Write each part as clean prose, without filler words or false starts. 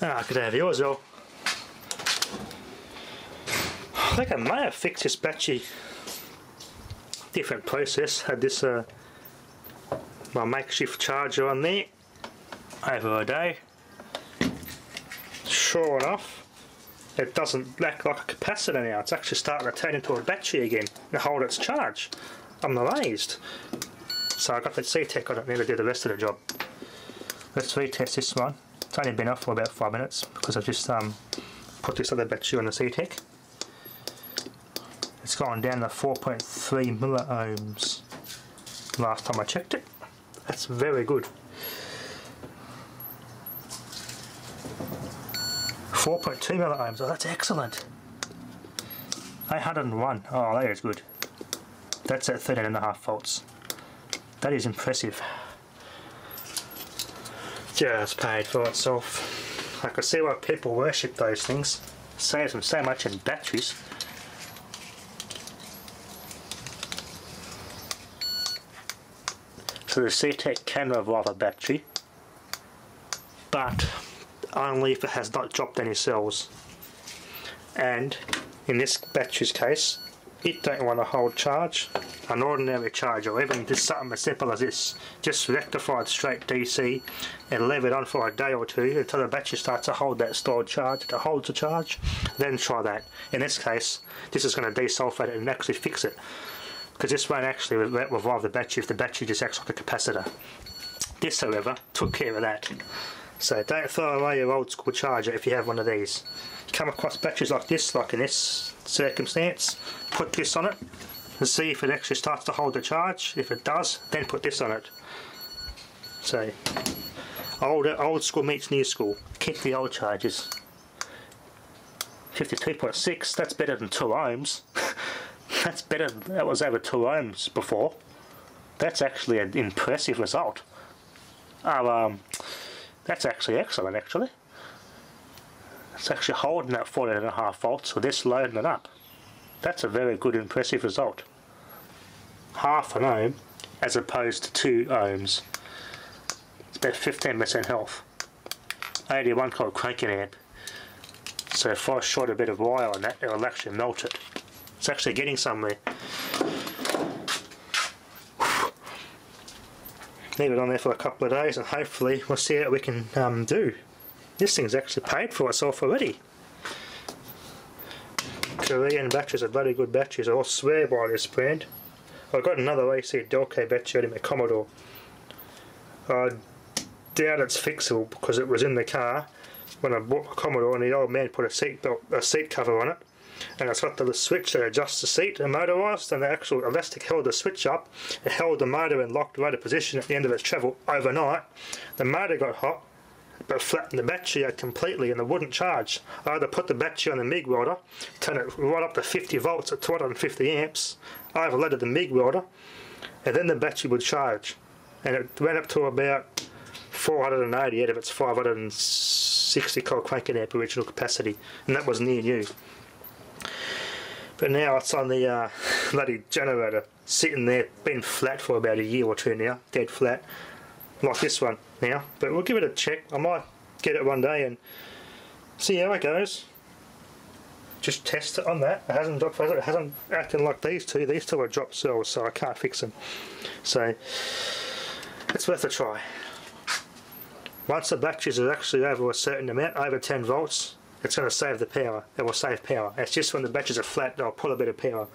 Good to have you as well. I think I may have fixed this battery. Different process. Had this my makeshift charger on there over a day. Sure enough, it doesn't act like a capacitor now. It's actually starting to turn into a battery again and hold its charge. I'm amazed. So I got the CTEK on it now to do the rest of the job. Let's retest this one. It's only been off for about 5 minutes because I've just put this other battery on the CTEK. It's gone down to 4.3 milliohms last time I checked it. That's very good. 4.2 milliohms, oh that's excellent. 801, oh that is good. That's at 13.5 volts. That is impressive. Just paid for itself. I can see why people worship those things. Saves them so much in batteries. So the CTEK can revive a battery, but only if it has not dropped any cells. And in this battery's case, it don't want to hold charge. An ordinary charger, or even just something as simple as this, just rectified straight DC and leave it on for a day or two until the battery starts to hold that stored charge. It holds the charge, then try that. In this case, this is going to desulfate it and actually fix it, because this won't actually revive the battery if the battery just acts like a capacitor. This, however, took care of that. So don't throw away your old school charger if you have one of these. You come across batteries like this, like in this circumstance, put this on it and see if it actually starts to hold the charge. If it does, then put this on it. So old school meets new school. Keep the old chargers. 52.6, that's better than 2 ohms. That's better, that was over 2 ohms before. That's actually an impressive result. That's actually excellent actually. It's actually holding that 14.5 volts with this loading it up. That's a very good impressive result. Half an ohm as opposed to 2 ohms. It's about 15% health. 81 volt cranking amp. So if I short a bit of wire on that, it will actually melt it. It's actually getting somewhere. Leave it on there for a couple of days and hopefully we'll see what we can do. This thing's actually paid for itself already. Korean batteries are bloody good batteries. I'll swear by this brand. I've got another AC Delco battery out in my Commodore. I doubt it's fixable because it was in the car when I bought my Commodore and the old man put a seat cover on it. And it's got the switch that adjusts the seat and motorised, and the actual elastic held the switch up. It held the motor in locked motor position at the end of its travel overnight. The motor got hot, but flattened the battery out completely and it wouldn't charge. I had to put the battery on the MIG welder, turn it right up to 50 volts at 250 amps, overloaded the MIG welder, and then the battery would charge. And it went up to about 480 out of its 560 cold cranking amp original capacity, and that was near new. But now it's on the bloody generator, sitting there, been flat for about a year or two now, dead flat, like this one now. But we'll give it a check. I might get it one day and see how it goes. Just test it on that. It hasn't dropped. It hasn't acting like these two. These two are dropped cells, so I can't fix them. So it's worth a try. Once the batteries are actually over a certain amount, over 10 volts, it's going to save the power. It will save power. It's just when the batteries are flat, they'll pull a bit of power.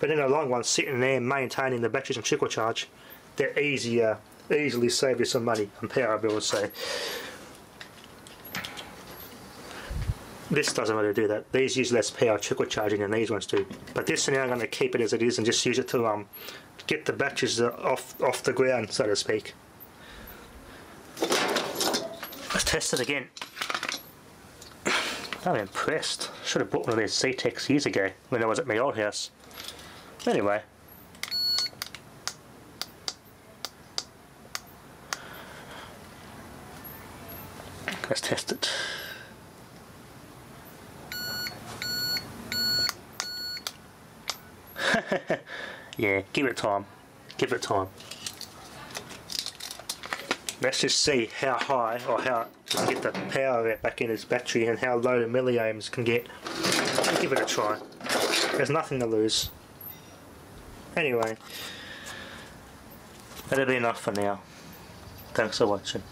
But in the long run, sitting there maintaining the batteries in trickle charge, they're easily save you some money on power bills. So this doesn't really do that. These use less power trickle charging than these ones do. But this now I'm going to keep it as it is and just use it to get the batteries off the ground, so to speak. Let's test it again. I'm impressed. Should have bought one of these CTEKs years ago when I was at my old house. Anyway. Let's test it. Yeah, give it time. Give it time. let's just see how high or how to get the power back in his battery and how low the milliamps can get. I'll give it a try. There's nothing to lose. Anyway, that'll be enough for now. Thanks for watching.